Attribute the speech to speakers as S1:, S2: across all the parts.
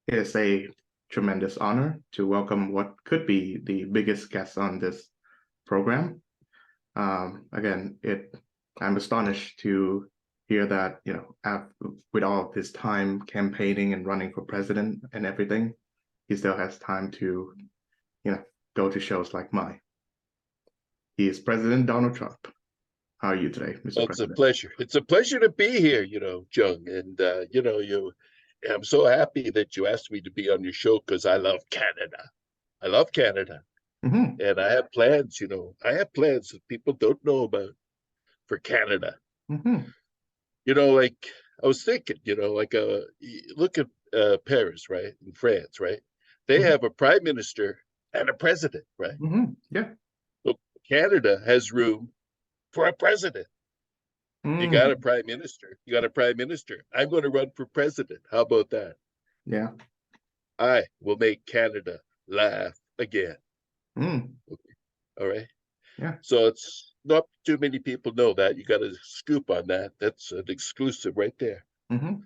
S1: It is a tremendous honor to welcome what could be the biggest guest on this program. Again, I'm astonished to hear that, with all of his time campaigning and running for president and everything, he still has time to, you know, go to shows like mine. He is President Donald Trump. How are you today, Mr.
S2: Well, it's a
S1: President?
S2: pleasure. It's a pleasure to be here, Jung. And I'm so happy that you asked me to be on your show because I love Canada. I love Canada.
S1: Hmm.
S2: And I have plans, I have plans that people don't know about for Canada.
S1: Hmm.
S2: Like I was thinking, look at Paris, right? In France, right? They
S1: Hmm.
S2: have a prime minister and a president, right?
S1: Hmm. Yeah.
S2: So Canada has room for a president. You got a
S1: Mm.
S2: prime minister. You got a prime minister. I'm going to run for president. How about that?
S1: Yeah.
S2: I will make Canada laugh again.
S1: Mm.
S2: All right.
S1: Yeah.
S2: So it's not too many people know that. You got a scoop on that. That's an exclusive right there.
S1: Hmm.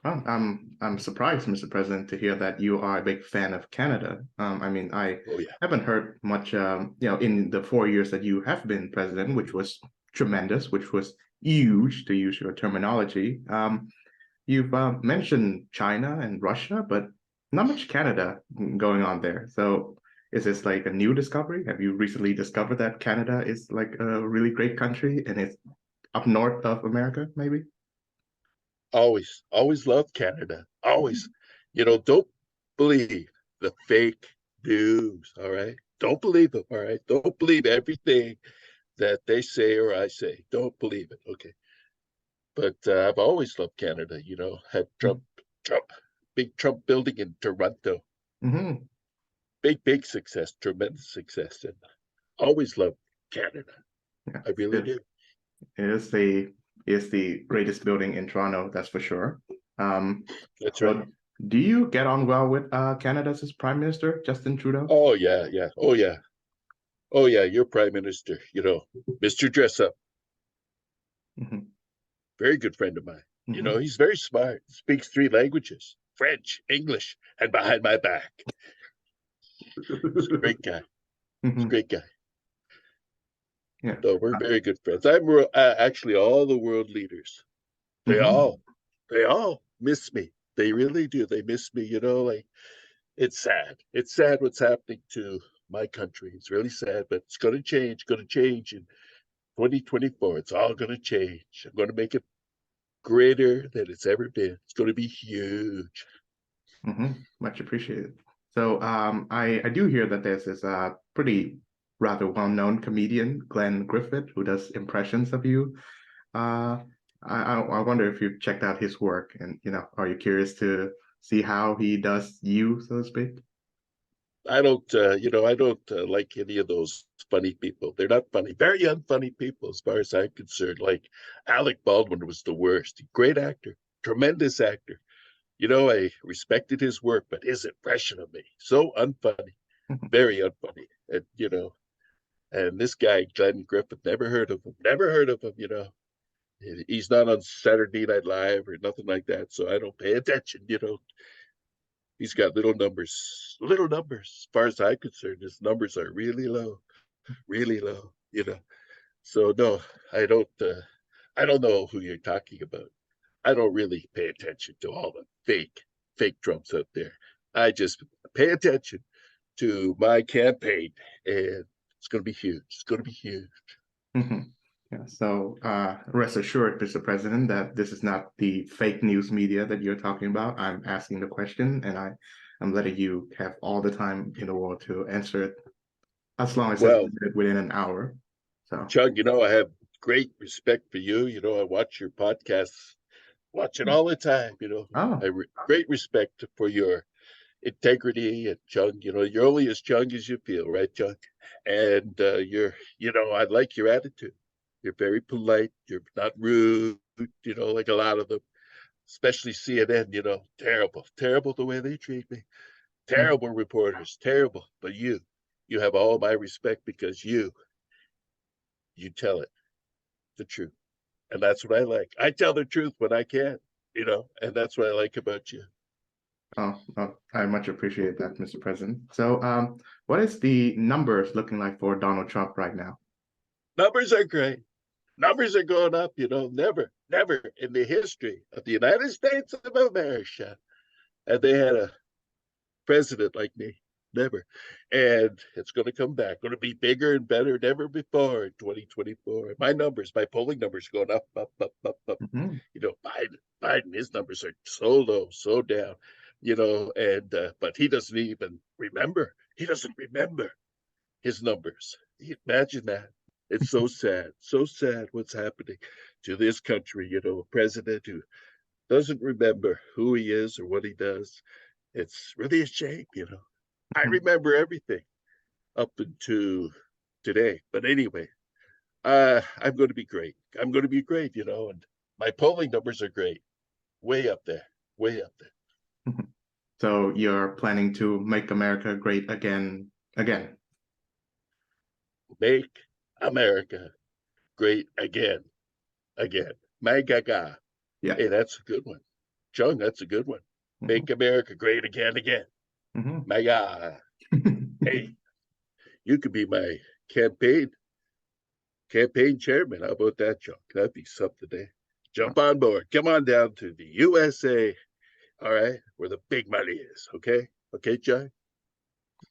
S1: Oh, I'm surprised, Mr. President, to hear that you are a big fan of Canada. I mean, I
S2: Oh yeah.
S1: haven't heard much, in the 4 years that you have been president, which was tremendous, which was huge, to use your terminology. You've mentioned China and Russia, but not much Canada going on there. So, is this like a new discovery? Have you recently discovered that Canada is like a really great country and it's up north of America, maybe?
S2: Always loved Canada. Always. Don't believe the fake news. All right. Don't believe them. All right. Don't believe everything that they say or I say. Don't believe it. Okay. But I've always loved Canada. Had Trump, big Trump building in Toronto.
S1: Mm-hmm.
S2: Big success, tremendous success, and always loved Canada.
S1: Yeah,
S2: I really
S1: it
S2: do.
S1: is the greatest building in Toronto, that's for sure. Um,
S2: That's right.
S1: so do you get on well with Canada's Prime Minister, Justin Trudeau?
S2: Oh yeah, yeah. Oh yeah. Oh yeah. Your prime minister, Mr. Dress Up,
S1: Hmm.
S2: very good friend of mine.
S1: Hmm.
S2: He's very smart. Speaks three languages: French, English, and behind my back. He's a great guy. He's a
S1: Hmm.
S2: great guy.
S1: Yeah.
S2: So we're very good friends. Actually all the world leaders. They
S1: Hmm.
S2: all, they all miss me. They really do. They miss me. Like it's sad. It's sad what's happening to my country. It's really sad, but it's going to change. Going to change in 2024. It's all going to change. I'm going to make it greater than it's ever been. It's going to be huge.
S1: Hmm. Much appreciated. So I do hear that there's this pretty rather well-known comedian, Glen Griffith, who does impressions of you. Uh, I wonder if you've checked out his work and, are you curious to see how he does you, so to speak?
S2: I don't like any of those funny people. They're not funny. Very unfunny people, as far as I'm concerned. Like Alec Baldwin was the worst. Great actor, tremendous actor. I respected his work, but his impression of me, so unfunny, very unfunny. And this guy, Glenn Griffith, never heard of him, never heard of him. He's not on Saturday Night Live or nothing like that, so I don't pay attention. He's got little numbers, little numbers. As far as I'm concerned, his numbers are really low, really low. So no, I don't. I don't know who you're talking about. I don't really pay attention to all the fake Trumps out there. I just pay attention to my campaign, and it's going to be huge. It's going to be huge.
S1: Mhm. Yeah, so rest assured, Mr. President, that this is not the fake news media that you're talking about. I'm asking the question, and I'm letting you have all the time in the world to answer it, as long as it's
S2: Well,
S1: within an hour. So,
S2: Chug, I have great respect for you. I watch your podcasts, watch it all the time.
S1: oh,
S2: Great respect for your integrity and Chung. You're only as Chung as you feel, right, Chung? And I like your attitude. You're very polite. You're not rude. Like a lot of them, especially CNN. Terrible, terrible the way they treat me.
S1: mm,
S2: Terrible reporters, terrible. But you have all my respect because you tell it the truth, and that's what I like. I tell the truth when I can. And that's what I like about you.
S1: Oh, I much appreciate that, Mr. President. So, what is the numbers looking like for Donald Trump right now?
S2: Numbers are great. Numbers are going up, never in the history of the United States of America. And they had a president like me. Never. And it's going to come back, going to be bigger and better than ever before in 2024. My numbers, my polling numbers going up, up, up, up, up.
S1: Mhm.
S2: Biden, his numbers are so low, so down, and but he doesn't even remember. He doesn't remember his numbers. Imagine that. It's so sad what's happening to this country, a president who doesn't remember who he is or what he does. It's really a shame. I remember everything up until today. But anyway, I'm going to be great. I'm going to be great, and my polling numbers are great. Way up there, way up there.
S1: So you're planning to make America great again, again.
S2: Make America great again, again. My gaga.
S1: Yeah.
S2: Hey, that's a good one. Chung, that's a good one. Make America great again, again.
S1: Mhm.
S2: My God. Hey, you could be my campaign chairman. How about that, Chuck? That'd be something, eh? Jump on board. Come on down to the USA. All right, where the big money is. Okay, Chuck.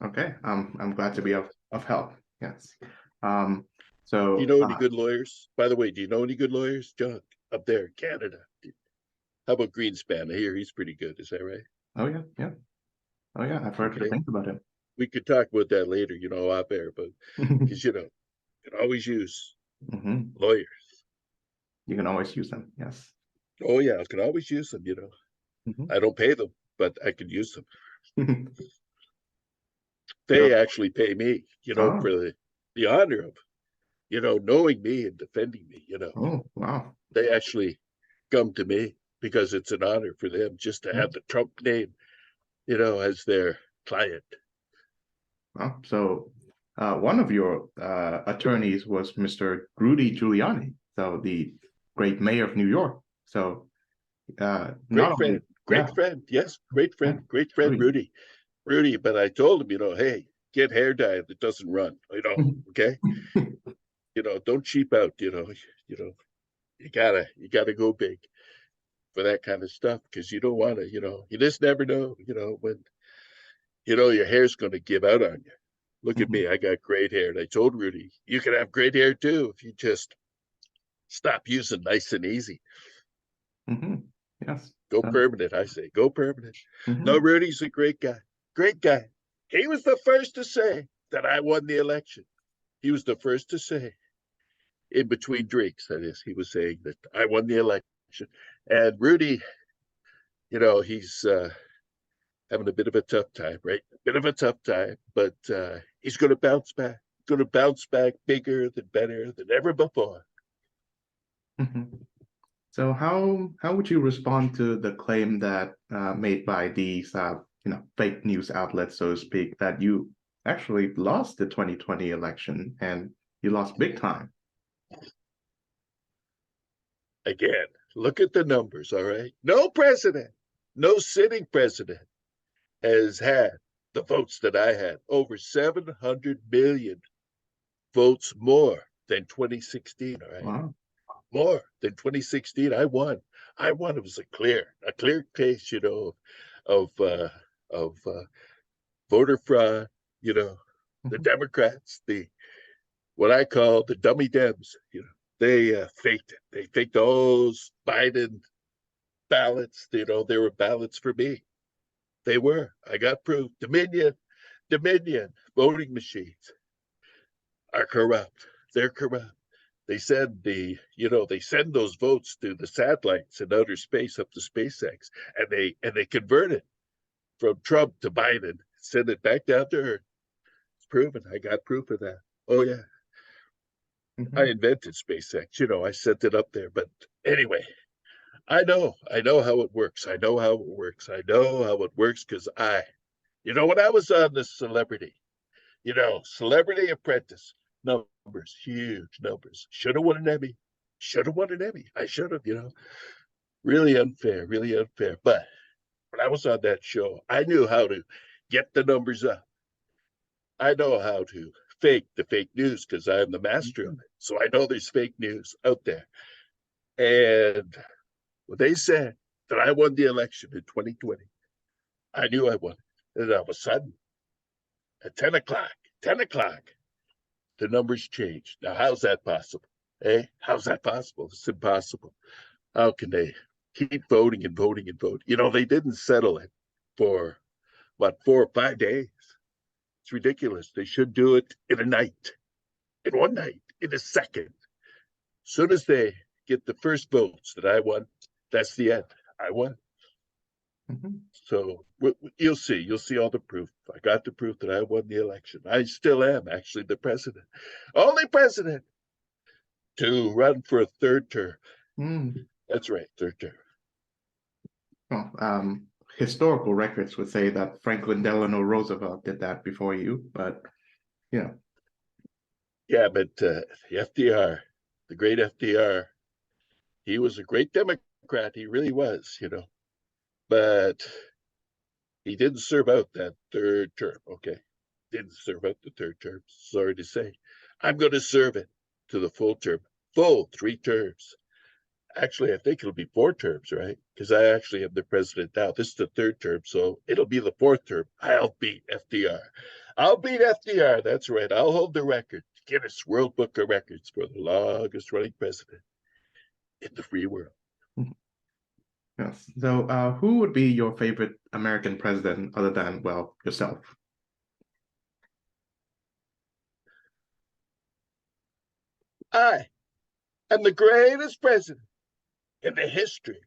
S1: Okay. I'm glad to be of help. Yes.
S2: Do you
S1: So
S2: know any good lawyers? By the way, do you know any good lawyers, Chuck, up there in Canada? How about Greenspan? I hear he's pretty good. Is that right?
S1: oh yeah, yeah. Oh yeah, I've heard good
S2: Okay,
S1: things about him.
S2: we could talk about that later. Off air, but because you can always use
S1: Hmm.
S2: lawyers.
S1: You can always use them. Yes.
S2: Oh yeah, I can always use them.
S1: Hmm.
S2: I don't pay them, but I can use them.
S1: So,
S2: They actually pay me,
S1: oh,
S2: for the honor of, knowing me and defending me.
S1: oh, wow.
S2: They actually come to me because it's an honor for them just to have
S1: Mm,
S2: the Trump name, as their client.
S1: wow. So, one of your attorneys was Mr. Rudy Giuliani, so the great mayor of New York. So, not only, yeah,
S2: Great friend. Yes,
S1: yeah,
S2: great friend,
S1: Rudy.
S2: Rudy. But I told him, hey, get hair dye that doesn't run. Okay. Don't cheap out. You gotta go big for that kind of stuff because you don't want to. You just never know. When your hair's going to give out on you. Look at
S1: Mhm,
S2: me, I got great hair, and I told Rudy, you can have great hair too if you just stop using nice and easy.
S1: mhm. Yes.
S2: Go
S1: So,
S2: permanent, I say. Go permanent. No,
S1: mhm,
S2: Rudy's a great guy. Great guy. He was the first to say that I won the election. He was the first to say, in between drinks, that is, he was saying that I won the election. And Rudy, he's having a bit of a tough time, right? A bit of a tough time, but he's going to bounce back. Going to bounce back bigger than better than ever before.
S1: mhm. So how would you respond to the claim that made by these fake news outlets, so to speak, that you actually lost the 2020 election and you lost big time?
S2: Again, look at the numbers, all right? No president, no sitting president has had the votes that I had, over 700 million votes more than 2016, all right?
S1: Wow.
S2: More than 2016. I won. I won. It was a clear case, of voter fraud, you know, the
S1: Mhm,
S2: Democrats, what I call the dummy Dems, they faked it. They faked all those Biden ballots. They were ballots for me. They were. I got proof. Dominion voting machines are corrupt. They're corrupt. They said they send those votes to the satellites in outer space up to SpaceX, and they convert it from Trump to Biden, send it back down to Earth. It's proven. I got proof of that. Oh yeah, I
S1: mhm,
S2: invented SpaceX. I sent it up there. But anyway, I know how it works. I know how it works. I know how it works because when I was on this Celebrity Apprentice, numbers, huge numbers. Should have won an Emmy. Should have won an Emmy. I should have. Really unfair. Really unfair. But when I was on that show, I knew how to get the numbers up. I know how to fake the fake news because I'm the master of it. So I know there's fake news out there. And when they said that I won the election in 2020, I knew I won it. And all of a sudden, at 10 o'clock, the numbers changed. Now, how's that possible? How's that possible? It's impossible. How can they keep voting and voting and voting? You know, they didn't settle it for, what, 4 or 5 days. It's ridiculous. They should do it in a night, in one night, in a second. As soon as they get the first votes that I won, that's the end. I won. So you'll see all the proof. I got the proof that I won the election. I still am actually the president, only president to run for a third term. That's right, third term.
S1: Well, historical records would say that Franklin Delano Roosevelt did that before you, but you know.
S2: Yeah, but the FDR, the great FDR, he was a great Democrat. He really was, you know, but he didn't serve out that third term. Okay, didn't serve out the third term. Sorry to say, I'm going to serve it to the full term, full 3 terms. Actually, I think it'll be 4 terms, right? Because I actually am the president now. This is the 3rd term, so it'll be the 4th term. I'll beat FDR. I'll beat FDR. That's right. I'll hold the record. Guinness World Book of Records for the longest running president in the free world.
S1: Yes. So, who would be your favorite American president other than, well, yourself?
S2: I am the greatest president in the history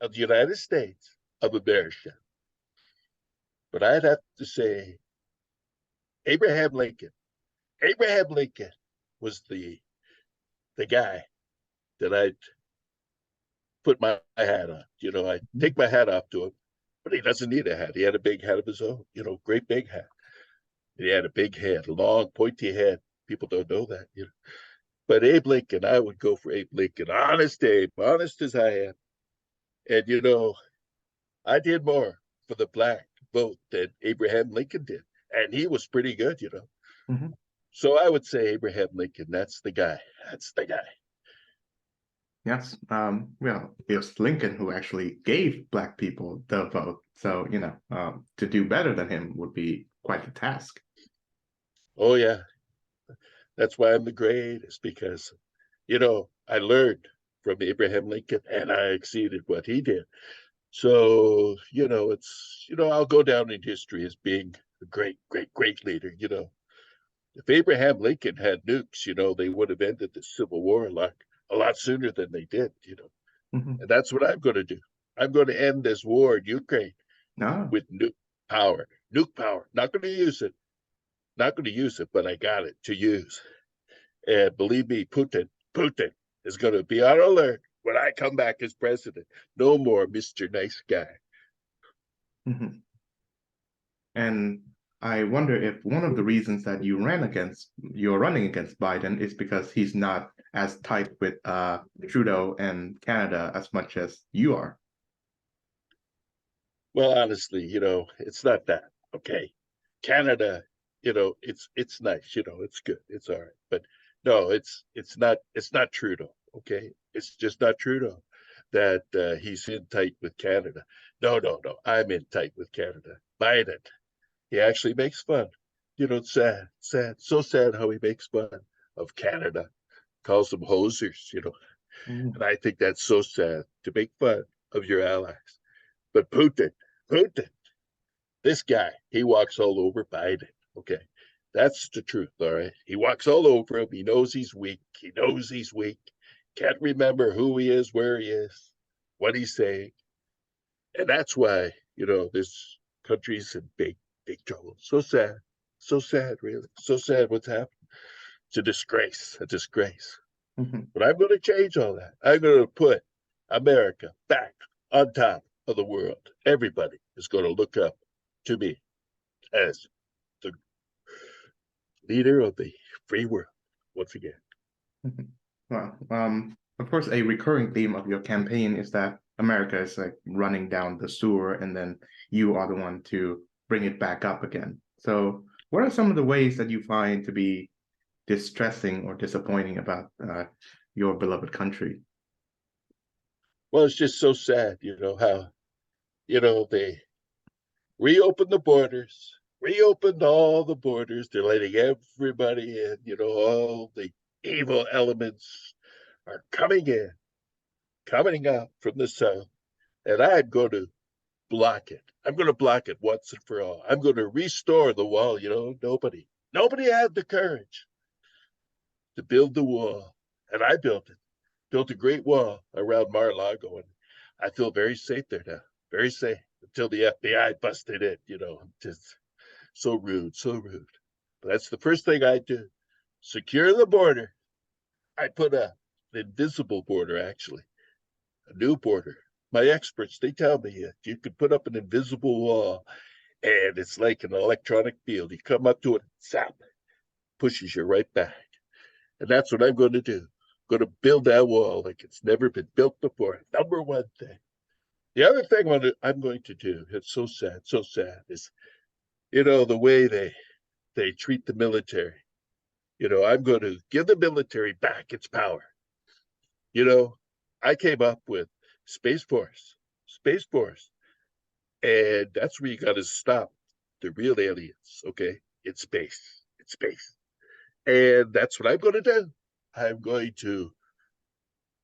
S2: of the United States of America. But I'd have to say Abraham Lincoln. Abraham Lincoln was the guy that I'd put my hat on. You know, I take my hat off to him, but he doesn't need a hat. He had a big hat of his own, you know, great big hat. He had a big head, a long, pointy head. People don't know that, you know. But Abe Lincoln, I would go for Abe Lincoln. Honest Abe, honest as I am. And, you know, I did more for the black vote than Abraham Lincoln did. And he was pretty good, you know. So I would say Abraham Lincoln, that's the guy. That's the guy.
S1: Yes. Well, it was Lincoln who actually gave black people the vote. So, you know, to do better than him would be quite a task.
S2: Oh, yeah. That's why I'm the greatest, because, you know, I learned from Abraham Lincoln and I exceeded what he did. So, you know, it's, you know, I'll go down in history as being a great, great, great leader, you know. If Abraham Lincoln had nukes, you know, they would have ended the Civil War a lot sooner than they did, you know. And that's what I'm going to do. I'm going to end this war in Ukraine with nuke power. Nuke power. Not going to use it. Not going to use it, but I got it to use. And believe me, Putin is going to be on alert when I come back as president. No more Mr. Nice Guy.
S1: And I wonder if one of the reasons that you're running against Biden is because he's not as tight with Trudeau and Canada as much as you are.
S2: Well, honestly, you know, it's not that. Okay. Canada, you know, it's nice, you know, it's good, it's all right. But no, it's not Trudeau. Okay. It's just not Trudeau that he's in tight with Canada. No. I'm in tight with Canada. Biden. He actually makes fun. You know, it's sad, so sad how he makes fun of Canada, calls them hosers, you know. And I think that's so sad to make fun of your allies. But Putin, this guy, he walks all over Biden. Okay. That's the truth, all right? He walks all over him. He knows he's weak. Can't remember who he is, where he is, what he's saying. And that's why, you know, this country's in big trouble. So sad, really. So sad what's happened. It's a disgrace. But I'm going to change all that. I'm going to put America back on top of the world. Everybody is going to look up to me as the leader of the free world once again.
S1: Well, of course, a recurring theme of your campaign is that America is like running down the sewer, and then you are the one to bring it back up again. So, what are some of the ways that you find to be distressing or disappointing about your beloved country?
S2: Well, it's just so sad, how, they reopened the borders, reopened all the borders. They're letting everybody in, all the evil elements are coming out from the south. And I'm going to block it. I'm going to block it once and for all. I'm going to restore the wall. Nobody had the courage to build the wall. And I built a great wall around Mar-a-Lago. And I feel very safe there now, very safe until the FBI busted it, just so rude, so rude. But that's the first thing I do. Secure the border. I put an invisible border, actually, a new border. My experts, they tell me you can put up an invisible wall and it's like an electronic field. You come up to it, zap, pushes you right back. And that's what I'm going to do. I'm going to build that wall like it's never been built before. Number one thing. The other thing I'm going to do, it's so sad, is, the way they treat the military. I'm going to give the military back its power. I came up with Space Force. And that's where you got to stop the real aliens, okay? It's space. And that's what I'm going to do. I'm going to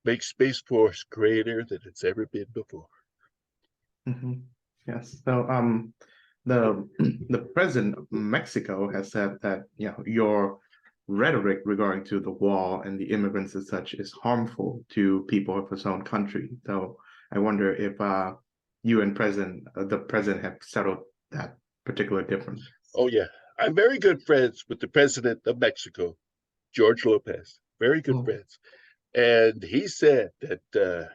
S2: make Space Force greater than it's ever been before.
S1: Mhm. Yes. So, the the president of Mexico has said that your rhetoric regarding to the wall and the immigrants and such is harmful to people of his own country. So I wonder if you and the president have settled that particular difference.
S2: Oh, yeah. I'm very good friends with the president of Mexico, George Lopez. Very good
S1: Oh.
S2: friends. And he said that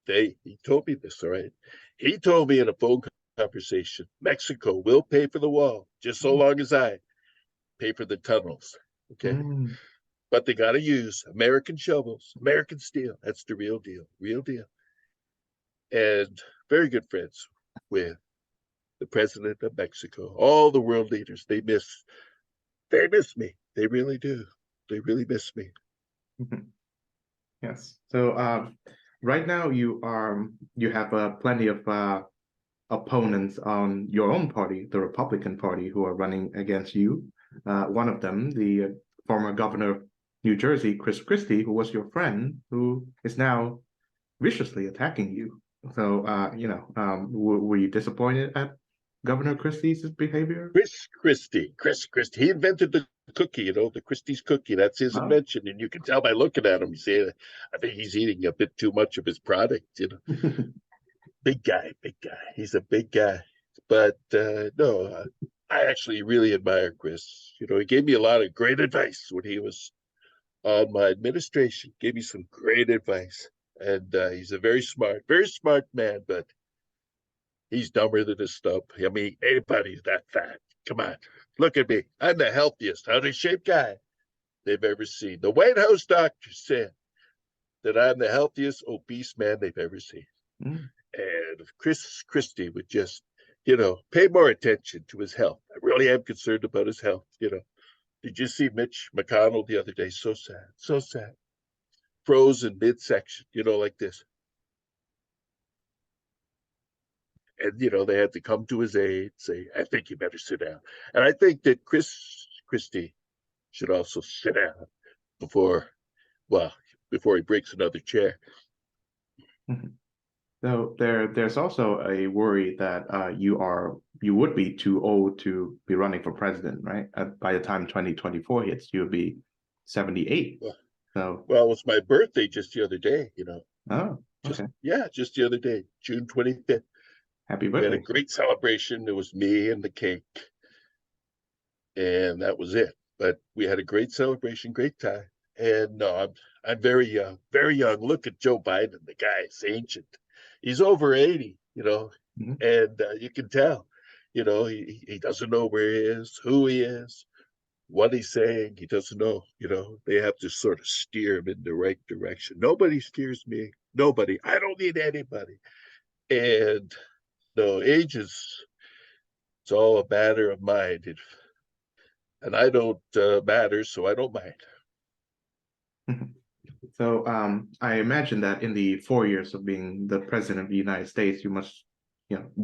S2: he told me this, all right? He told me in a phone conversation, Mexico will pay for the wall just so long as I pay for the tunnels. Okay.
S1: Mm.
S2: But they got to use American shovels, American steel. That's the real deal. And very good friends with the president of Mexico. All the world leaders, they miss me. They really do. They really miss me.
S1: Mhm. Yes. So right now you have plenty of opponents on your own party, the Republican Party, who are running against you. One of them, the former governor of New Jersey, Chris Christie, who was your friend, who is now viciously attacking you. So, were you disappointed at Governor Christie's behavior?
S2: Chris Christie. He invented the cookie, the Christie's cookie. That's his
S1: Oh.
S2: invention. And you can tell by looking at him, you see, I think he's eating a bit too much of his product. Big guy. He's a big guy. But no, I actually really admire Chris. He gave me a lot of great advice when he was on my administration, gave me some great advice. And he's a very smart man, but he's dumber than a stump. I mean, anybody's that fat. Come on, look at me. I'm the healthiest, out of shape guy they've ever seen. The White House doctor said that I'm the healthiest obese man they've ever seen.
S1: Mm.
S2: And if Chris Christie would just, pay more attention to his health. I really am concerned about his health. Did you see Mitch McConnell the other day? So sad, so sad. Frozen midsection, like this. And, they had to come to his aid, say, I think you better sit down. And I think that Chris Christie should also sit down before, well, before he breaks another chair.
S1: Mhm. So there's also a worry that you would be too old to be running for president, right? By the time 2024 hits, you'll be 78.
S2: Well,
S1: So,
S2: well, it was my birthday just the other day.
S1: oh,
S2: Just,
S1: okay.
S2: yeah, just the other day, June 25th.
S1: Happy
S2: We had a
S1: birthday.
S2: great celebration. It was me and the cake, and that was it. But we had a great celebration, great time. And no, I'm very young, very young. Look at Joe Biden, the guy is ancient. He's over 80,
S1: Mhm.
S2: and you can tell, he doesn't know where he is, who he is, what he's saying. He doesn't know. They have to sort of steer him in the right direction. Nobody steers me. Nobody. I don't need anybody. And no, age is, it's all a matter of mind. And I don't matter, so I don't mind.
S1: So I imagine that in the 4 years of being the president of the United States, you must,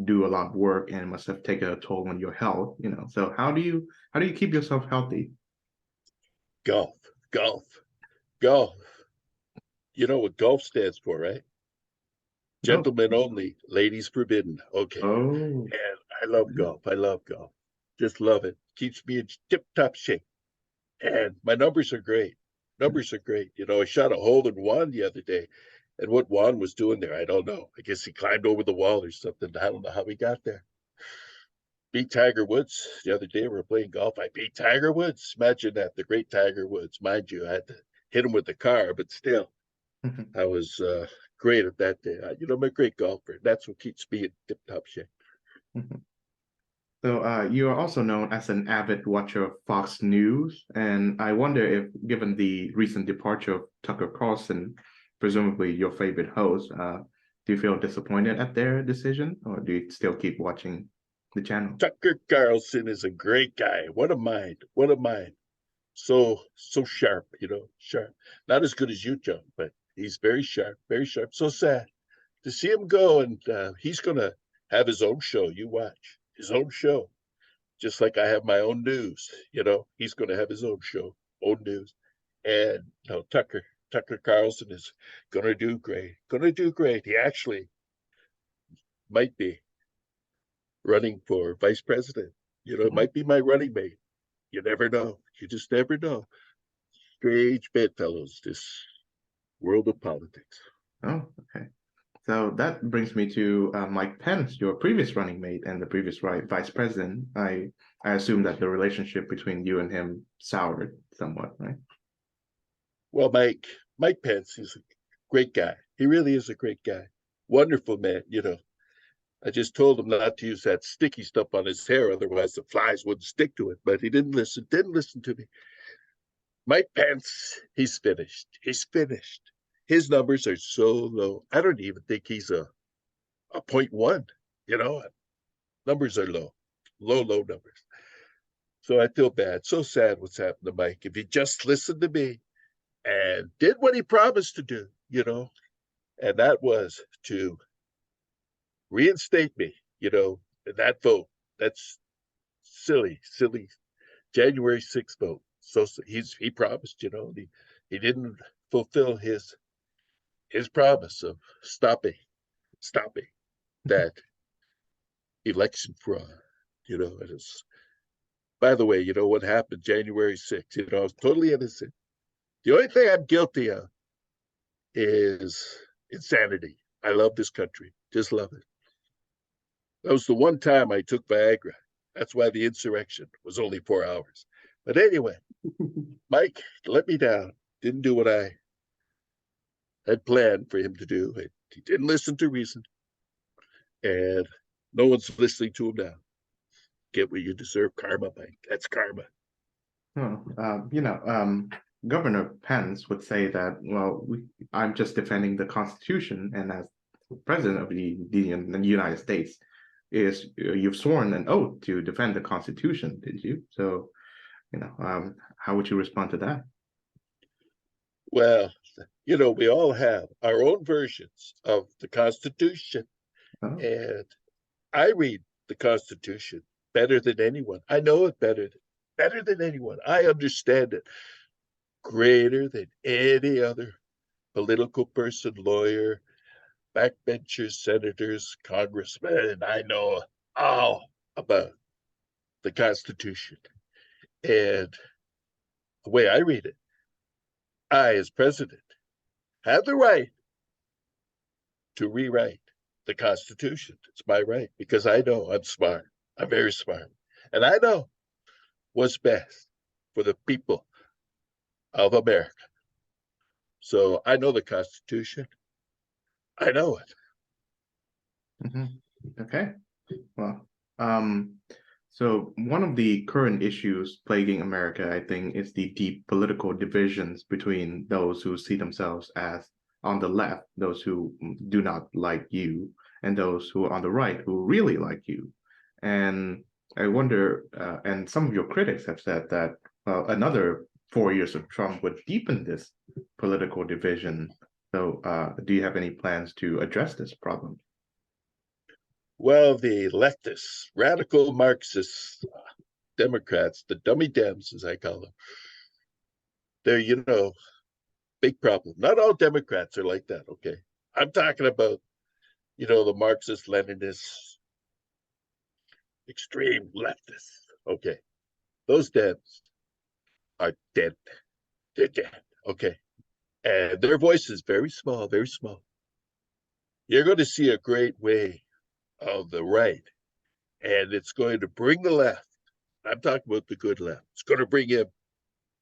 S1: do a lot of work and must have taken a toll on your health. So how do you keep yourself healthy?
S2: Golf, golf, golf. You know what golf stands for, right?
S1: No.
S2: Gentlemen only, ladies forbidden. Okay.
S1: Oh.
S2: And I love golf. I love golf. Just love it. Keeps me in tip-top shape. And my numbers are great. Numbers are great. I shot a hole in one the other day. And what Juan was doing there, I don't know. I guess he climbed over the wall or something. I don't know how he got there. Beat Tiger Woods the other day. We were playing golf. I beat Tiger Woods. Imagine that, the great Tiger Woods. Mind you, I had to hit him with the car, but still, I was great at that day. I'm a great golfer. That's what keeps me in tip-top shape.
S1: So you are also known as an avid watcher of Fox News, and I wonder if, given the recent departure of Tucker Carlson, presumably your favorite host, do you feel disappointed at their decision, or do you still keep watching the channel?
S2: Tucker Carlson is a great guy. What a mind. What a mind. So sharp, sharp. Not as good as you, John, but he's very sharp, very sharp. So sad to see him go, and he's going to have his own show. You watch his own show, just like I have my own news. He's going to have his own show, own news. And Tucker Carlson is going to do great. Going to do great. He actually might be running for vice president. It might be my running mate. You never know. You just never know. Strange bedfellows, this world of politics.
S1: Oh, okay. So that brings me to Mike Pence, your previous running mate and the previous vice president. I assume that the relationship between you and him soured somewhat, right?
S2: Well, Mike Pence is a great guy. He really is a great guy. Wonderful man. I just told him not to use that sticky stuff on his hair, otherwise the flies wouldn't stick to it. But he didn't listen to me. Mike Pence, he's finished. He's finished. His numbers are so low. I don't even think he's a 0.1. Numbers are low, low numbers. So I feel bad. So sad what's happened to Mike. If he just listened to me and did what he promised to do, and that was to reinstate me, in that vote. That's silly January 6th vote. So he promised, he didn't fulfill his promise of stopping that election fraud. It is. By the way, what happened January 6th? I was totally innocent. The only thing I'm guilty of is insanity. I love this country. Just love it. That was the one time I took Viagra. That's why the insurrection was only 4 hours. But anyway, Mike let me down. Didn't do what I had planned for him to do. He didn't listen to reason. And no one's listening to him now. Get what you deserve, karma, Mike. That's karma.
S1: Governor Pence would say that, well, I'm just defending the Constitution, and as president of the United States, you've sworn an oath to defend the Constitution, did you? So, how would you respond to that?
S2: Well, we all have our own versions of the Constitution, and I read the Constitution better than anyone. I know it better than anyone. I understand it greater than any other political person, lawyer, backbenchers, senators, congressmen. I know all about the Constitution. And the way I read it, I, as president, have the right to rewrite the Constitution. It's my right because I know I'm smart. I'm very smart. And I know what's best for the people of America. So I know the Constitution. I know it.
S1: Okay. Well, so one of the current issues plaguing America, I think, is the deep political divisions between those who see themselves as on the left, those who do not like you, and those who are on the right who really like you. And I wonder, and some of your critics have said that another 4 years of Trump would deepen this political division. So, do you have any plans to address this problem?
S2: Well, the leftists, radical Marxists, Democrats, the dummy Dems, as I call them, they're, big problem. Not all Democrats are like that, okay? I'm talking about, the Marxist, Leninists, extreme leftists, okay? Those Dems are dead. They're dead, okay? And their voice is very small, very small. You're going to see a great wave of the right, and it's going to bring the left. I'm talking about the good left. It's going to bring him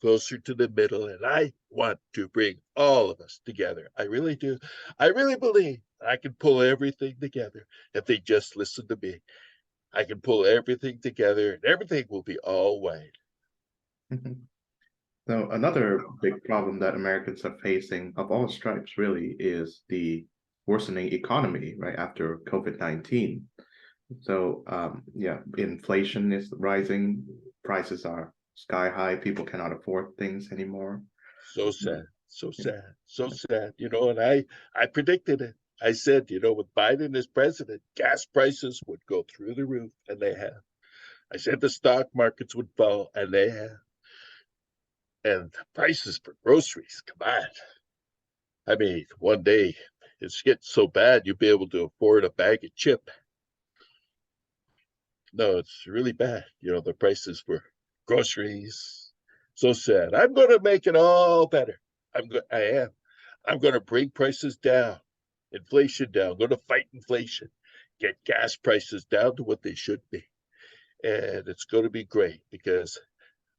S2: closer to the middle, and I want to bring all of us together. I really do. I really believe I can pull everything together if they just listen to me. I can pull everything together, and everything will be all white.
S1: Mhm. So another big problem that Americans are facing of all stripes really is the worsening economy right after COVID-19. So yeah, inflation is rising, prices are sky high, people cannot afford things anymore.
S2: So sad, so sad, so sad. And I predicted it. I said, with Biden as president, gas prices would go through the roof, and they have. I said the stock markets would fall, and they have. And prices for groceries, come on. I mean, one day it's getting so bad you'll be able to afford a bag of chip. No, it's really bad. The prices for groceries. So sad. I'm going to make it all better. I am. I'm going to bring prices down, inflation down. I'm going to fight inflation, get gas prices down to what they should be. And it's going to be great because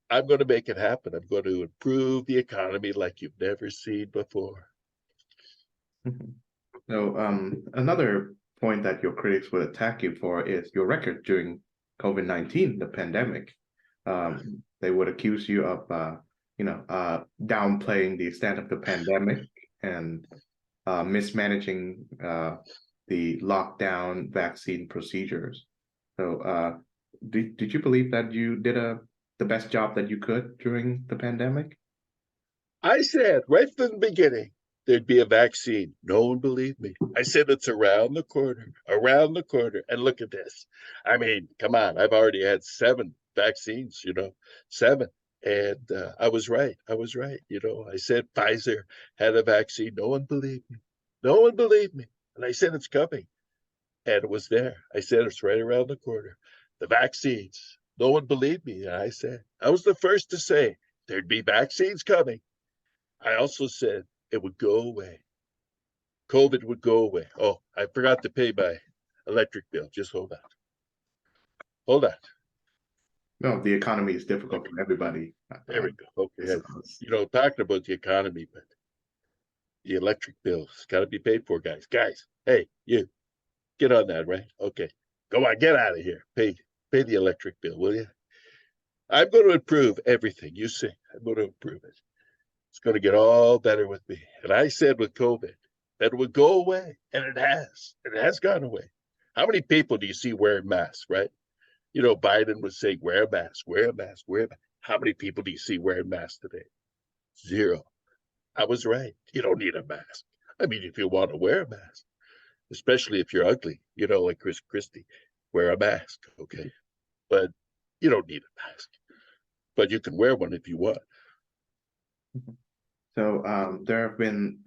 S2: I'm going to make it happen. I'm going to improve the economy like you've never seen before.
S1: Mhm. So another point that your critics would attack you for is your record during COVID-19, the pandemic. They would accuse you of, downplaying the extent of the pandemic and mismanaging the lockdown vaccine procedures. So, did you believe that you did the best job that you could during the pandemic?
S2: I said right from the beginning there'd be a vaccine. No one believed me. I said it's around the corner, around the corner. And look at this. I mean, come on. I've already had 7 vaccines, 7. And I was right. I was right. I said Pfizer had a vaccine. No one believed me. No one believed me. And I said it's coming. And it was there. I said it's right around the corner. The vaccines. No one believed me. And I said, I was the first to say there'd be vaccines coming. I also said it would go away. COVID would go away. Oh, I forgot to pay my electric bill. Just hold on. Hold on.
S1: No, the economy is difficult for everybody.
S2: There we go.
S1: I
S2: Okay.
S1: suppose.
S2: Talking about the economy, but the electric bill's got to be paid for, guys. Guys, hey, you get on that, right? Okay. Go on, get out of here. Pay the electric bill, will you? I'm going to improve everything. You see, I'm going to improve it. It's going to get all better with me. And I said with COVID that it would go away, and it has. And it has gone away. How many people do you see wearing masks, right? Biden was saying, wear a mask, wear a mask, wear a mask. How many people do you see wearing masks today? 0. I was right. You don't need a mask. I mean, if you want to wear a mask, especially if you're ugly, like Chris Christie, wear a mask, okay? But you don't need a mask. But you can wear one if you want.
S1: So there have been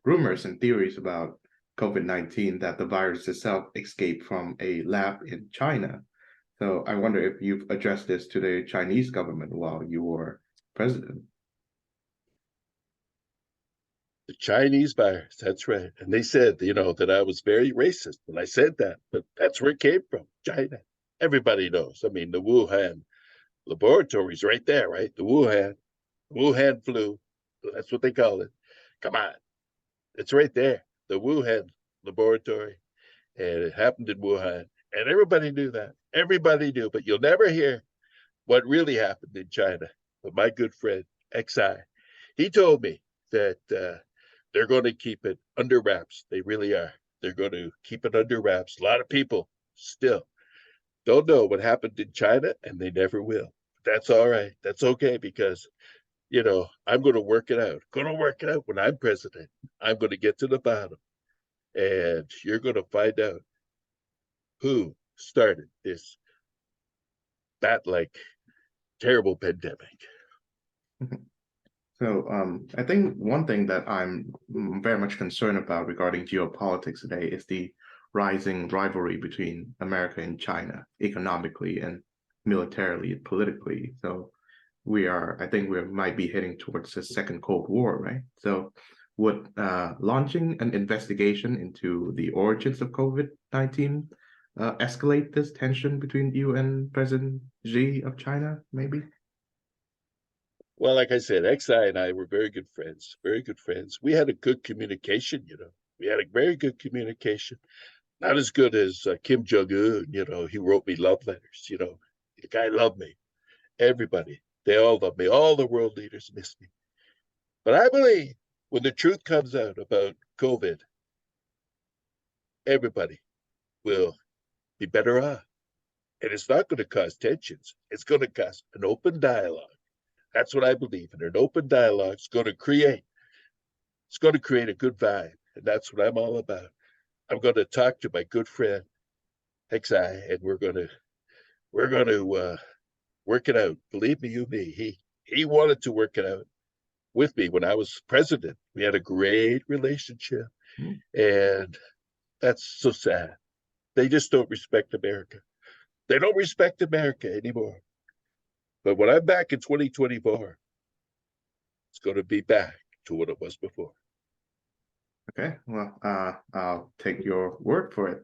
S1: rumors and theories about COVID-19 that the virus itself escaped from a lab in China. So I wonder if you've addressed this to the Chinese government while you were president.
S2: The Chinese virus, that's right. And they said, that I was very racist when I said that, but that's where it came from, China. Everybody knows. I mean, the Wuhan laboratory is right there, right? The Wuhan flu. That's what they call it. Come on. It's right there. The Wuhan laboratory. And it happened in Wuhan. And everybody knew that. Everybody knew, but you'll never hear what really happened in China. But my good friend, XI, he told me that they're going to keep it under wraps. They really are. They're going to keep it under wraps. A lot of people still don't know what happened in China, and they never will. That's all right. That's okay, because I'm going to work it out. Going to work it out when I'm president. I'm going to get to the bottom, and you're going to find out who started this bat-like terrible pandemic.
S1: So I think one thing that I'm very much concerned about regarding geopolitics today is the rising rivalry between America and China economically and militarily and politically. So I think we might be heading towards a second Cold War, right? So would launching an investigation into the origins of COVID-19 escalate this tension between you and President Xi of China, maybe?
S2: Well, like I said, XI and I were very good friends, very good friends. We had a good communication, We had a very good communication. Not as good as Kim Jong-un, he wrote me love letters, The guy loved me. Everybody, they all love me. All the world leaders miss me. But I believe when the truth comes out about COVID, everybody will be better off. And it's not going to cause tensions. It's going to cause an open dialogue. That's what I believe in. An open dialogue is going to create a good vibe. And that's what I'm all about. I'm going to talk to my good friend, XI, and we're going to work it out. Believe me, he wanted to work it out with me when I was president. We had a great relationship, and that's so sad. They just don't respect America. They don't respect America anymore. But when I'm back in 2024, it's going to be back to what it was before.
S1: Okay, well, I'll take your word for it.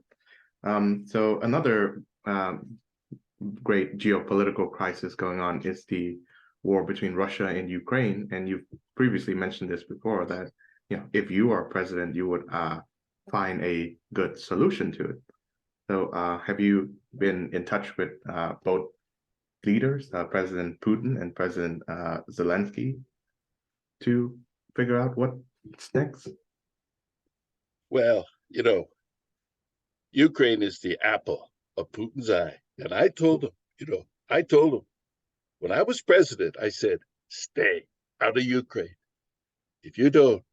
S1: So another great geopolitical crisis going on is the war between Russia and Ukraine. And you've previously mentioned this before, that if you are president, you would find a good solution to it. So have you been in touch with both leaders, President Putin and President Zelensky, to figure out what's next?
S2: Well, Ukraine is the apple of Putin's eye. And I told him, when I was president, I said, stay out of Ukraine. If you don't,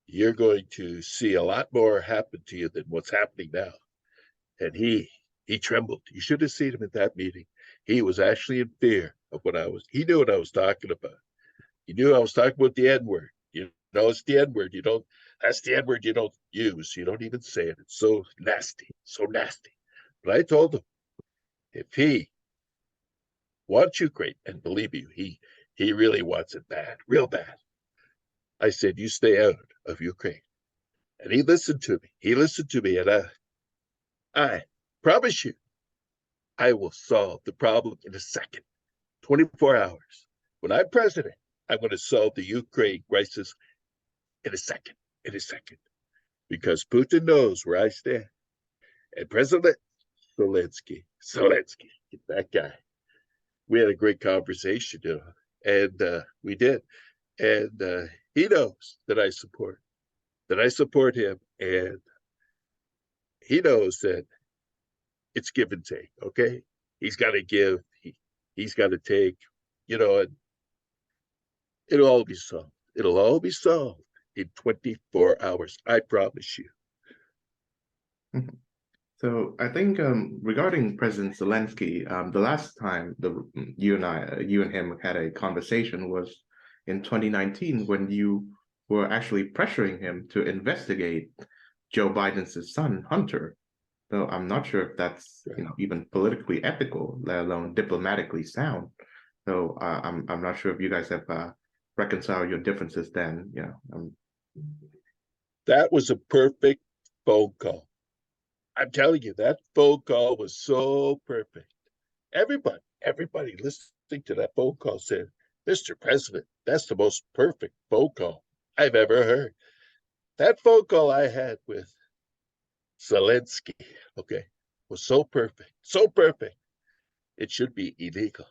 S2: you're going to see a lot more happen to you than what's happening now. And he trembled. You should have seen him at that meeting. He was actually in fear of he knew what I was talking about. He knew I was talking about the N-word. It's the N-word. That's the N-word you don't use. You don't even say it. It's so nasty, so nasty. But I told him, if he wants Ukraine, and believe me, he really wants it bad, real bad. I said, you stay out of Ukraine. And he listened to me. And I promise you, I will solve the problem in a second, 24 hours. When I'm president, I'm going to solve the Ukraine crisis in a second, because Putin knows where I stand. And President Zelensky, that guy, we had a great conversation, and we did. And he knows that I support him, and he knows that it's give and take, okay? He's got to give, he's got to take, and it'll all be solved. It'll all be solved in 24 hours, I promise you.
S1: So I think regarding President Zelensky, the last time you and him had a conversation was in 2019, when you were actually pressuring him to investigate Joe Biden's son, Hunter. So I'm not sure if that's even politically ethical, let alone diplomatically sound. So I'm not sure if you guys have reconciled your differences then.
S2: That was a perfect phone call. I'm telling you, that phone call was so perfect. Everybody listening to that phone call said, Mr. President, that's the most perfect phone call I've ever heard. That phone call I had with Zelensky, was so perfect, so perfect. It should be illegal.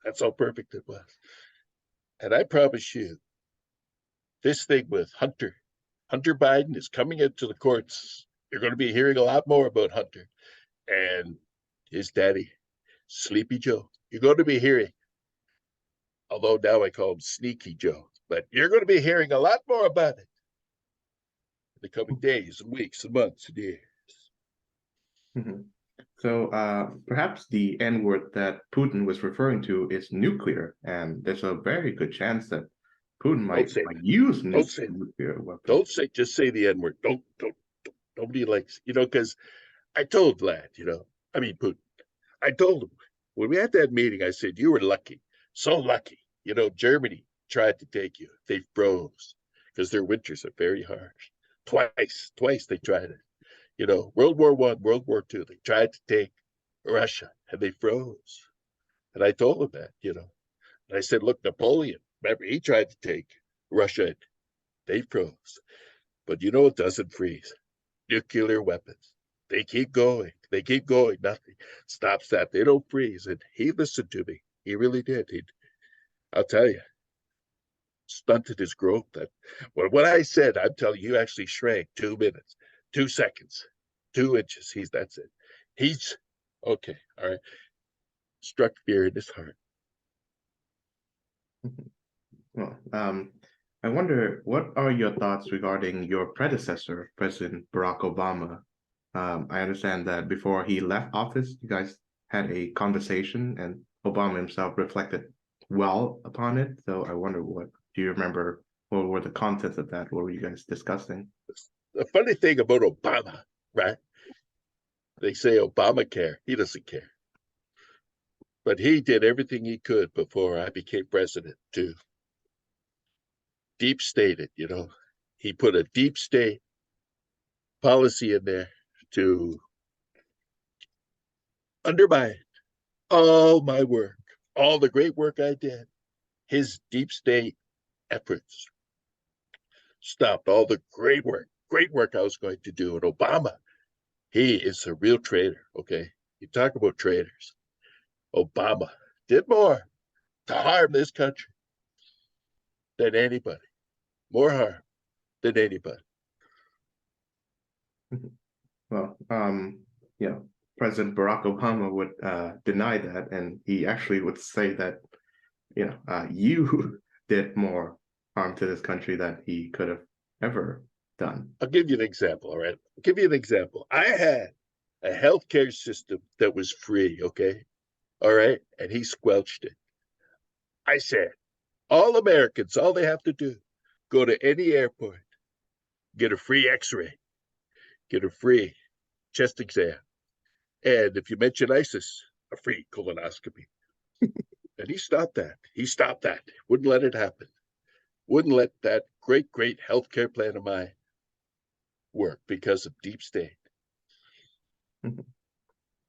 S2: That's how perfect it was. And I promise you, this thing with Hunter Biden is coming into the courts. You're going to be hearing a lot more about Hunter and his daddy, Sleepy Joe. You're going to be hearing, although now I call him Sneaky Joe, but you're going to be hearing a lot more about it in the coming days and weeks and months and years.
S1: Mhm. So perhaps the N word that Putin was referring to is nuclear, and there's a very good chance that Putin
S2: Don't say
S1: might
S2: that.
S1: use
S2: Don't say that.
S1: nuclear weapons.
S2: Don't say, just say the N word. Don't. Nobody likes, because I told Vlad, Putin, I told him when we had that meeting, I said, you were lucky, so lucky. Germany tried to take you. They froze because their winters are very harsh. Twice they tried it. World War One, World War Two, they tried to take Russia and they froze. And I told him that, and I said, look, Napoleon, remember, he tried to take Russia and they froze. But it doesn't freeze. Nuclear weapons. They keep going. They keep going. Nothing stops that. They don't freeze. And he listened to me. He really did. I'll tell you, stunted his growth. That what I said, I'm telling you, actually shrank 2 minutes, 2 seconds, 2 inches. That's it. He's okay. All right. Struck fear in his heart.
S1: Well, I wonder, what are your thoughts regarding your predecessor, President Barack Obama? I understand that before he left office, you guys had a conversation, and Obama himself reflected well upon it. So I wonder, what do you remember? What were the contents of that? What were you guys discussing?
S2: The funny thing about Obama, right? They say Obamacare. He doesn't care. But he did everything he could before I became president to deep state it, He put a deep state policy in there to undermine all my work, all the great work I did. His deep state efforts stopped all the great work I was going to do. And Obama, he is a real traitor, okay? You talk about traitors. Obama did more to harm this country than anybody, more harm than anybody.
S1: Well, President Barack Obama would deny that, and he actually would say that, you did more harm to this country than he could have ever done.
S2: I'll give you an example, all right? I'll give you an example. I had a healthcare system that was free, okay? All right? And he squelched it. I said, all Americans, all they have to do, go to any airport, get a free x-ray, get a free chest exam, and if you mention ISIS, a free colonoscopy. And he stopped that. He stopped that. Wouldn't let it happen. Wouldn't let that great healthcare plan of mine work because of deep state.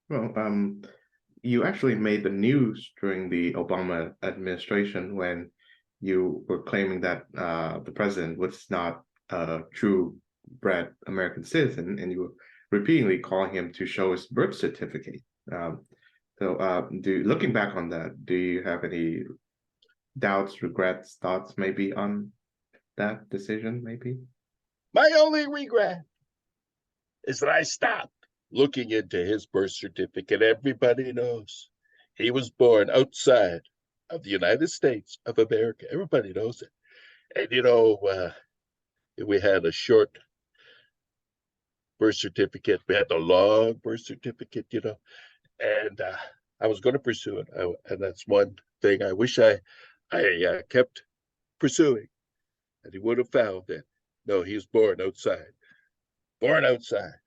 S1: Well, you actually made the news during the Obama administration when you were claiming that the president was not a true-bred American citizen, and you were repeatedly calling him to show his birth certificate. Looking back on that, do you have any doubts, regrets, thoughts maybe on that decision, maybe?
S2: My only regret is that I stopped looking into his birth certificate. Everybody knows he was born outside of the United States of America. Everybody knows it. And, we had a short birth certificate. We had the long birth certificate, and I was going to pursue it. And that's one thing I wish I kept pursuing. And he would have found that, no, he was born outside. Born outside.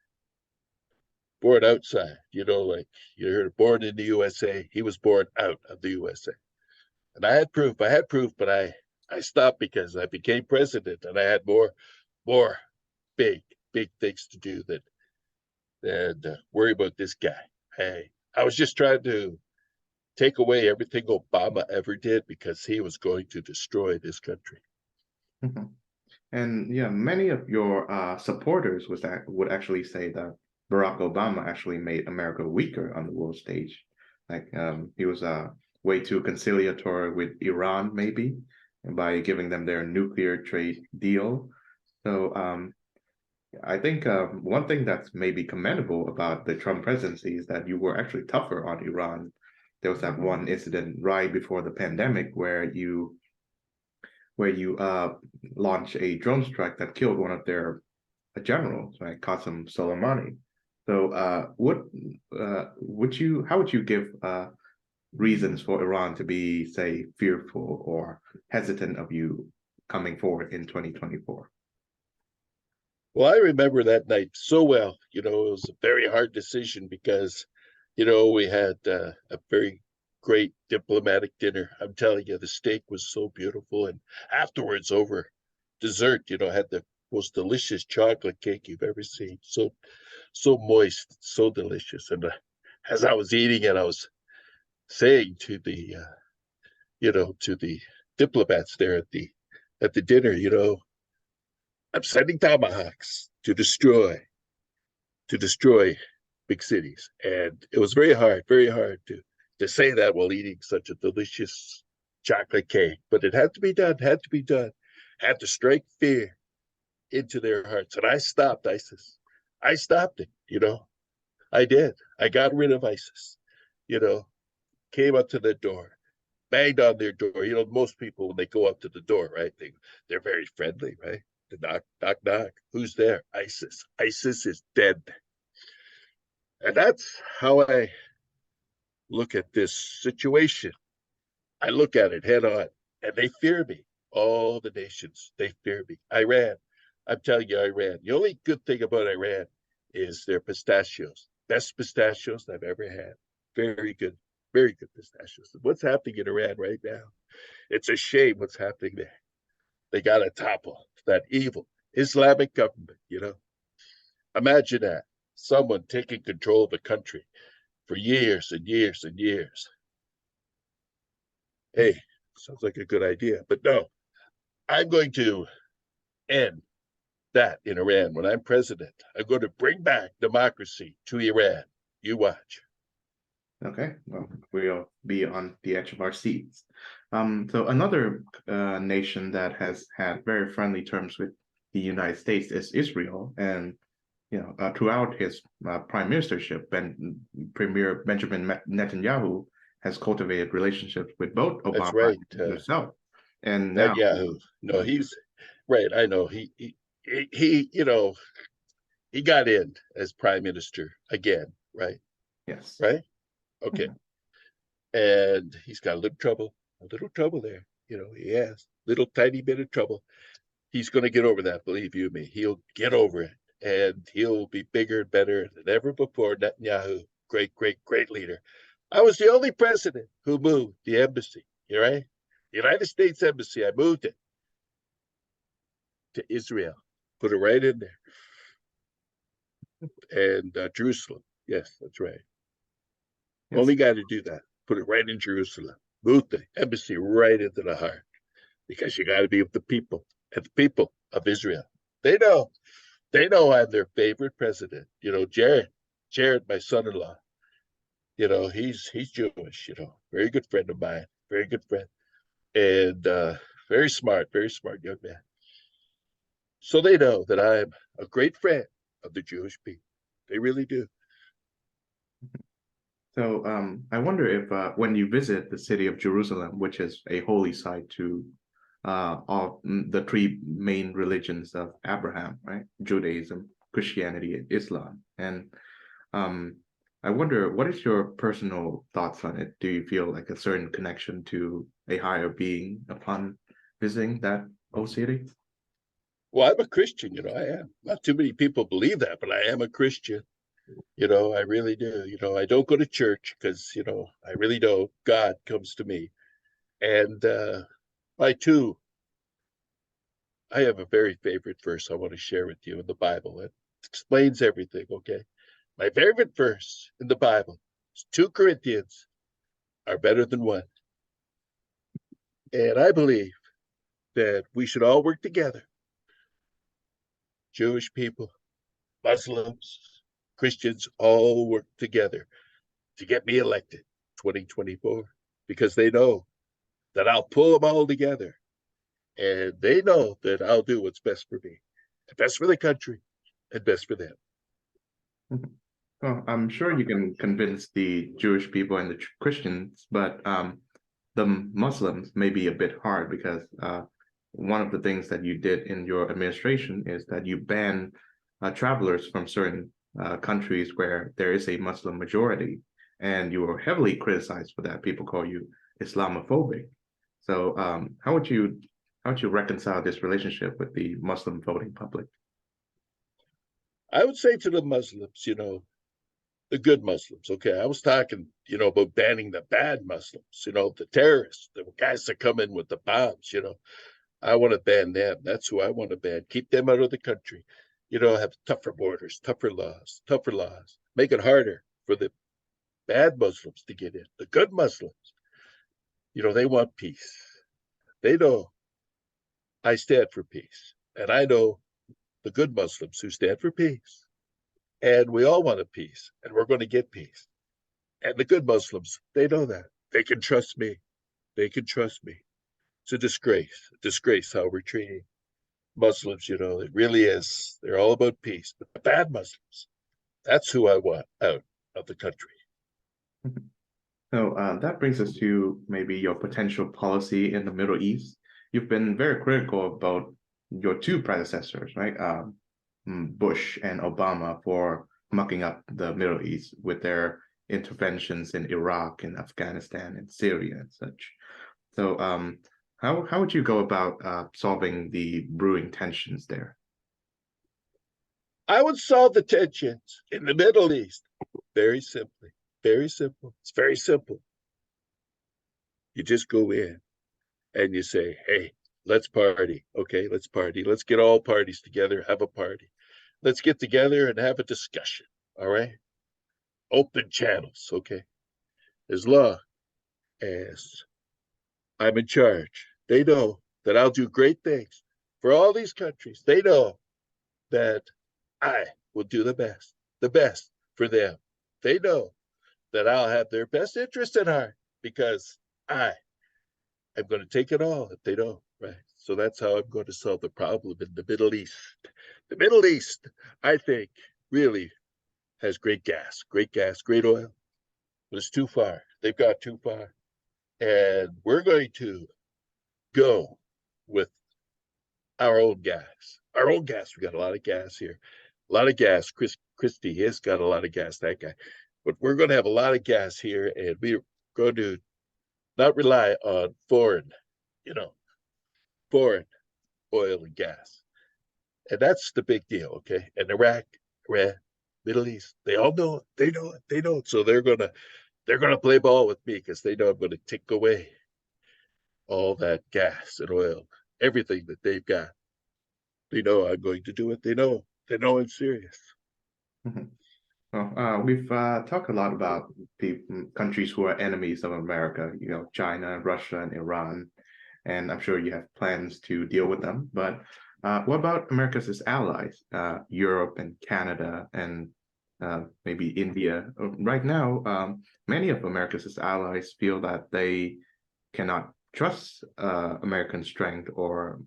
S2: Born outside. Like you heard, born in the USA. He was born out of the USA. And I had proof. But I stopped because I became president and I had more big things to do than worry about this guy. Hey, I was just trying to take away everything Obama ever did because he was going to destroy this country.
S1: And yeah, many of your supporters would actually say that Barack Obama actually made America weaker on the world stage. Like he was way too conciliatory with Iran, maybe. by giving them their nuclear trade deal. So I think one thing that's maybe commendable about the Trump presidency is that you were actually tougher on Iran. There was that one incident right before the pandemic where you launched a drone strike that killed one of their generals, right, Qasem Soleimani. So, how would you give reasons for Iran to be, say, fearful or hesitant of you coming forward in 2024?
S2: Well, I remember that night so well. It was a very hard decision because, we had a very great diplomatic dinner. I'm telling you, the steak was so beautiful. And afterwards, over dessert, had the most delicious chocolate cake you've ever seen. So moist, so delicious. And as I was eating it, I was saying to the diplomats there at the dinner, I'm sending tomahawks to destroy big cities. And it was very hard to say that while eating such a delicious chocolate cake. But it had to be done, had to strike fear into their hearts. And I stopped ISIS. I stopped it. I did. I got rid of ISIS, you know, came up to the door, banged on their door. Most people, when they go up to the door, right, they're very friendly, right? The knock, knock, knock. Who's there? ISIS. ISIS is dead. And that's how I look at this situation. I look at it head on, and they fear me. All the nations, they fear me. Iran, I'm telling you, Iran. The only good thing about Iran is their pistachios. Best pistachios I've ever had. Very good pistachios. What's happening in Iran right now? It's a shame what's happening there. They got to topple that evil Islamic government. Imagine that. Someone taking control of the country for years and years and years. Hey, sounds like a good idea. But no, I'm going to end that in Iran. When I'm president, I'm going to bring back democracy to Iran. You watch.
S1: Okay, well, we'll be on the edge of our seats. So another nation that has had very friendly terms with the United States is Israel, and throughout his prime ministership, Premier Benjamin Netanyahu has cultivated relationships with both
S2: That's
S1: Obama
S2: right.
S1: and himself, and now,
S2: Netanyahu. No, he's right. I know he got in as prime minister again. Right.
S1: yes.
S2: Right. Okay. And he's got a little trouble there. He has little tiny bit of trouble. He's going to get over that. Believe you me, he'll get over it, and he'll be bigger and better than ever before. Netanyahu, great, great, great leader. I was the only president who moved the embassy. Right, the United States embassy. I moved it to Israel, put it right in there, and Jerusalem. Yes, that's right.
S1: Yes.
S2: Only guy to do that. Put it right in Jerusalem. Moved the embassy right into the heart, because you got to be with the people, and the people of Israel. They know. They know I'm their favorite president. Jared, my son-in-law. He's Jewish. Very good friend of mine. Very good friend, and very smart young man. So they know that I'm a great friend of the Jewish people. They really do.
S1: So I wonder if when you visit the city of Jerusalem, which is a holy site to all the three main religions of Abraham, right? Judaism, Christianity, and Islam. And um, I wonder, what is your personal thoughts on it? Do you feel like a certain connection to a higher being upon visiting that old city?
S2: Well, I'm a Christian. I am. Not too many people believe that, but I am a Christian. I really do. I don't go to church because, I really don't. God comes to me. And I too, I have a very favorite verse I want to share with you in the Bible. It explains everything, okay? My favorite verse in the Bible is 2 Corinthians are better than one. And I believe that we should all work together. Jewish people, Muslims, Christians, all work together to get me elected 2024, because they know that I'll pull them all together And they know that I'll do what's best for me, best for the country, and best for them.
S1: Well, I'm sure you can convince the Jewish people and the Christians, but the Muslims may be a bit hard because one of the things that you did in your administration is that you ban travelers from certain countries where there is a Muslim majority, and you were heavily criticized for that. People call you Islamophobic. So, how would you reconcile this relationship with the Muslim voting public?
S2: I would say to the Muslims, the good Muslims. Okay, I was talking, about banning the bad Muslims, the terrorists, the guys that come in with the bombs. I want to ban them. That's who I want to ban. Keep them out of the country. Have tougher borders, tougher laws. Make it harder for the bad Muslims to get in. The good Muslims, they want peace. They know I stand for peace, and I know the good Muslims who stand for peace. And we all want a peace, and we're going to get peace. And the good Muslims, they know that. They can trust me. They can trust me. It's a disgrace how we're treating Muslims, it really is. They're all about peace. But the bad Muslims, that's who I want out of the country.
S1: So that brings us to maybe your potential policy in the Middle East. You've been very critical about your two predecessors, right? Bush and Obama for mucking up the Middle East with their interventions in Iraq and Afghanistan and Syria and such. So how would you go about solving the brewing tensions there?
S2: I would solve the tensions in the Middle East very simply. Very simple. It's very simple. You just go in and you say, hey, let's party. Okay, let's party. Let's get all parties together, have a party. Let's get together and have a discussion. All right. Open channels. Okay. As long as I'm in charge, they know that I'll do great things for all these countries. They know that I will do the best for them. They know that I'll have their best interest at heart because I am going to take it all if they don't, right? So that's how I'm going to solve the problem in the Middle East. The Middle East, I think, really has great gas, great oil, but it's too far. They've got too far. And we're going to go with our own gas. Our own gas. We got a lot of gas here. A lot of gas. Christie has got a lot of gas, that guy. But we're going to have a lot of gas here, and we're going to not rely on foreign oil and gas. And that's the big deal, okay? And Iraq, Iran, Middle East, they all know it. They know it. So they're gonna play ball with me because they know I'm gonna take away all that gas and oil, everything that they've got. They know I'm going to do it. They know I'm serious.
S1: Mhm. Well, we've talked a lot about the countries who are enemies of America, China, Russia, and Iran, and I'm sure you have plans to deal with them. But what about America's allies, Europe and Canada, and maybe India? Right now, many of America's allies feel that they cannot trust American strength or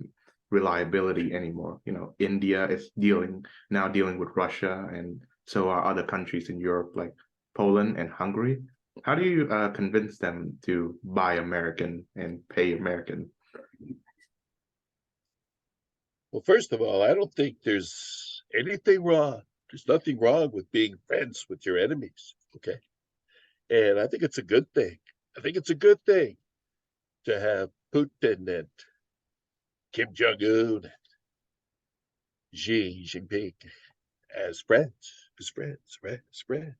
S1: reliability anymore. India is dealing with Russia, and so are other countries in Europe like Poland and Hungary. How do you convince them to buy American and pay American?
S2: Well, first of all, I don't think there's anything wrong. There's nothing wrong with being friends with your enemies. Okay. And I think it's a good thing. I think it's a good thing to have Putin and Kim Jong Un and Xi Jinping as friends, right? As friends.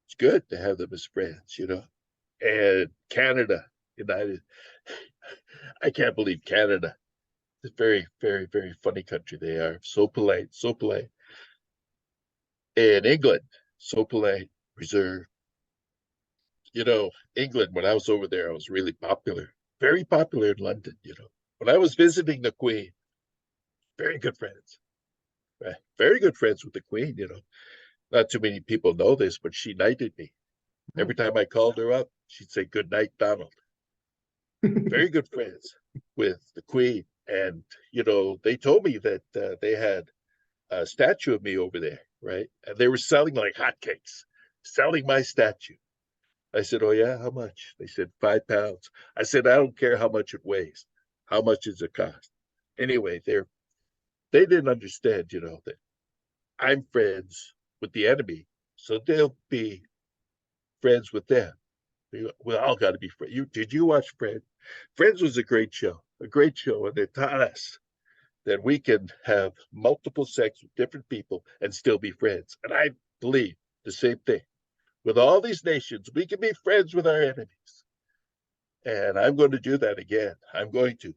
S2: It's good to have them as friends. And Canada, United, I can't believe Canada. It's a very, very, very funny country. They are so polite, so polite. And England, so polite, reserved. England, when I was over there, I was really popular, very popular in London. When I was visiting the Queen, very good friends, right? Very good friends with the Queen. Not too many people know this, but she knighted me. Every time I called her up, she'd say, "Good night, Donald." Very good friends. with the Queen. And, they told me that they had a statue of me over there, right? And they were selling like hotcakes, selling my statue. I said, "Oh, yeah, how much?" They said, £5. I said, "I don't care how much it weighs. How much does it cost?" Anyway, they didn't understand, that I'm friends with the enemy. So they'll be friends with them. We all got to be friends. Did you watch Friends? Friends was a great show, and it taught us that we can have multiple sex with different people and still be friends. And I believe the same thing. With all these nations, we can be friends with our enemies. And I'm going to do that again. I'm going to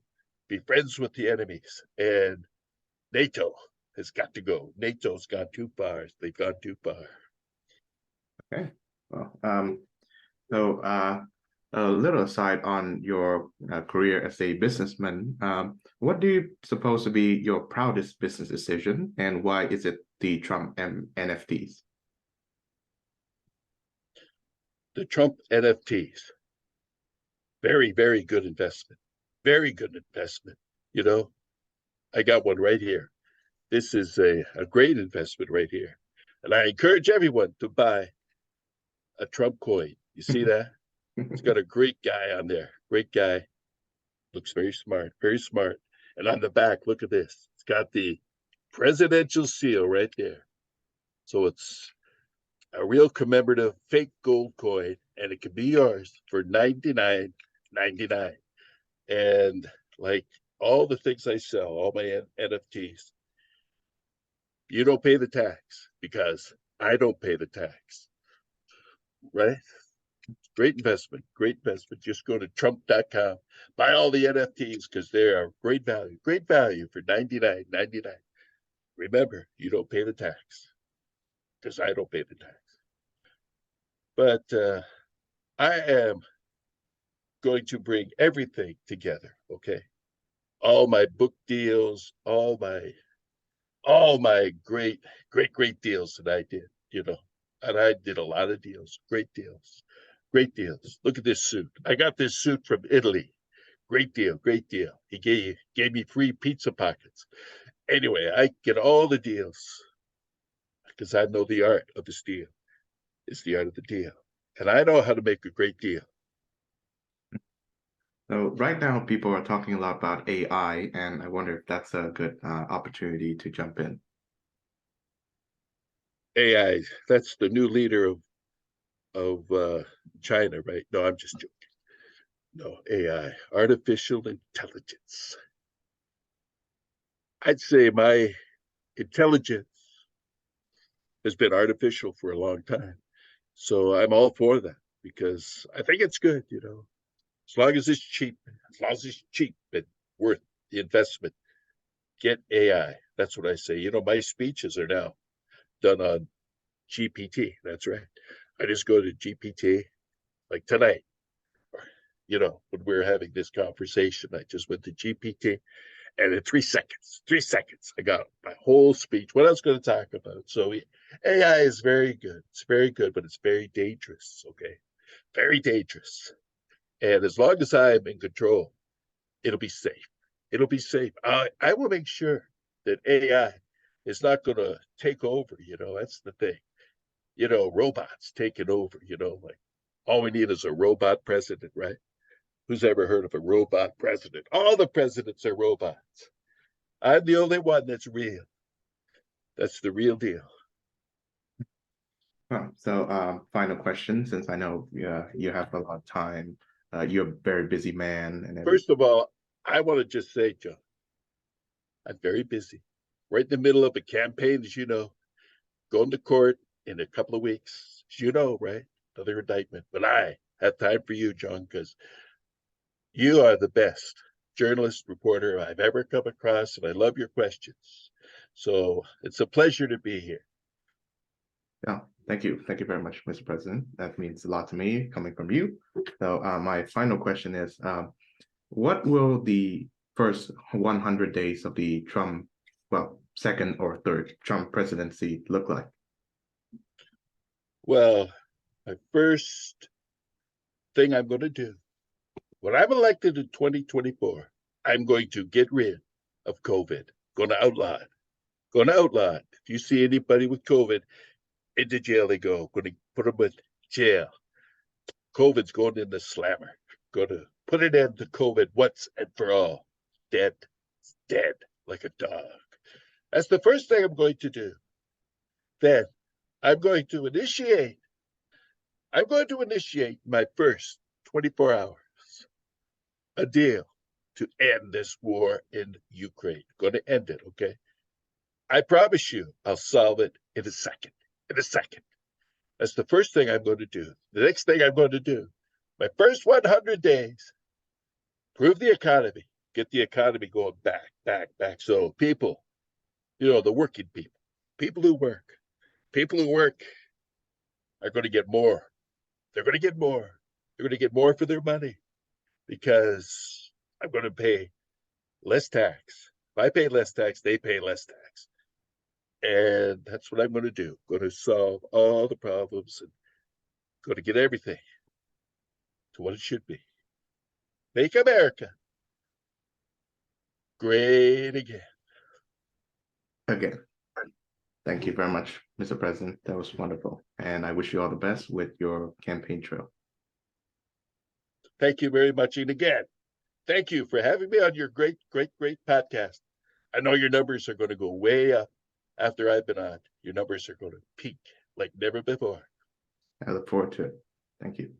S2: be friends with the enemies. And NATO has got to go. NATO's gone too far. They've gone too far.
S1: Okay. Well, so a little aside on your career as a businessman, what do you suppose to be your proudest business decision, and why is it the Trump NFTs?
S2: The Trump NFTs, very, very good investment. Very good investment. You know, I got one right here. This is a great investment right here. And I encourage everyone to buy a Trump coin. You see that? It's got a great guy on there. Great guy. Looks very smart, very smart. And on the back, look at this. It's got the presidential seal right there. So it's a real commemorative fake gold coin, and it can be yours for $99.99. And like all the things I sell, all my NFTs, you don't pay the tax because I don't pay the tax, right? Great investment, great investment. Just go to trump.com, buy all the NFTs because they are great value for $99.99. Remember, you don't pay the tax because I don't pay the tax. But I am going to bring everything together, okay? All my book deals, all my great deals that I did, and I did a lot of deals, great deals, great deals. Look at this suit. I got this suit from Italy. Great deal, great deal. He gave me free pizza pockets. Anyway, I get all the deals because I know the art of the steal. It's the art of the deal. And I know how to make a great deal.
S1: So right now, people are talking a lot about AI, and I wonder if that's a good opportunity to jump in.
S2: AI, that's the new leader of China, right? No, I'm just joking. No, AI, artificial intelligence. I'd say my intelligence has been artificial for a long time. So I'm all for that because I think it's good, as long as it's cheap, and worth the investment, get AI. That's what I say. My speeches are now done on GPT. That's right. I just go to GPT like tonight, when we were having this conversation, I just went to GPT, and in 3 seconds, I got my whole speech, what I was going to talk about. So AI is very good. It's very good, but it's very dangerous. Okay. Very dangerous. And as long as I'm in control, it'll be safe. It'll be safe. I will make sure that AI is not going to take over. That's the thing. Robots taking over, like all we need is a robot president, right? Who's ever heard of a robot president? All the presidents are robots. I'm the only one that's real. That's the real deal.
S1: Oh, so final question, since I know you have a lot of time. You're a very busy man and everything.
S2: First of all, I want to just say, John, I'm very busy. Right in the middle of a campaign, as you know, going to court in a couple of weeks, as you know, right? Another indictment. But I have time for you, John, because you are the best journalist reporter I've ever come across, and I love your questions. So it's a pleasure to be here.
S1: Yeah, thank you. Thank you very much, Mr. President. That means a lot to me coming from you. So my final question is, what will the first 100 days of the Trump, well, second or third Trump presidency look like?
S2: Well, my first thing I'm going to do, when I'm elected in 2024, I'm going to get rid of COVID. Going to outlaw it. Going to outlaw it. If you see anybody with COVID, into jail they go. Going to put them in jail. COVID's going in the slammer. Going to put an end to COVID once and for all. Dead. Dead like a dog. That's the first thing I'm going to do. Then I'm going to initiate my first 24 hours a deal to end this war in Ukraine. Going to end it, okay? I promise you I'll solve it in a second. In a second. That's the first thing I'm going to do. The next thing I'm going to do, my first 100 days, improve the economy, get the economy going back. So people, the working people who work are going to get more. They're going to get more. They're going to get more for their money because I'm going to pay less tax. If I pay less tax, they pay less tax. And that's what I'm going to do. I'm going to solve all the problems and going to get everything to what it should be. Make America great again.
S1: Again, thank you very much, Mr. President. That was wonderful. And I wish you all the best with your campaign trail.
S2: Thank you very much. And again, thank you for having me on your great podcast. I know your numbers are going to go way up after I've been on. Your numbers are going to peak like never before.
S1: I look forward to it. Thank you.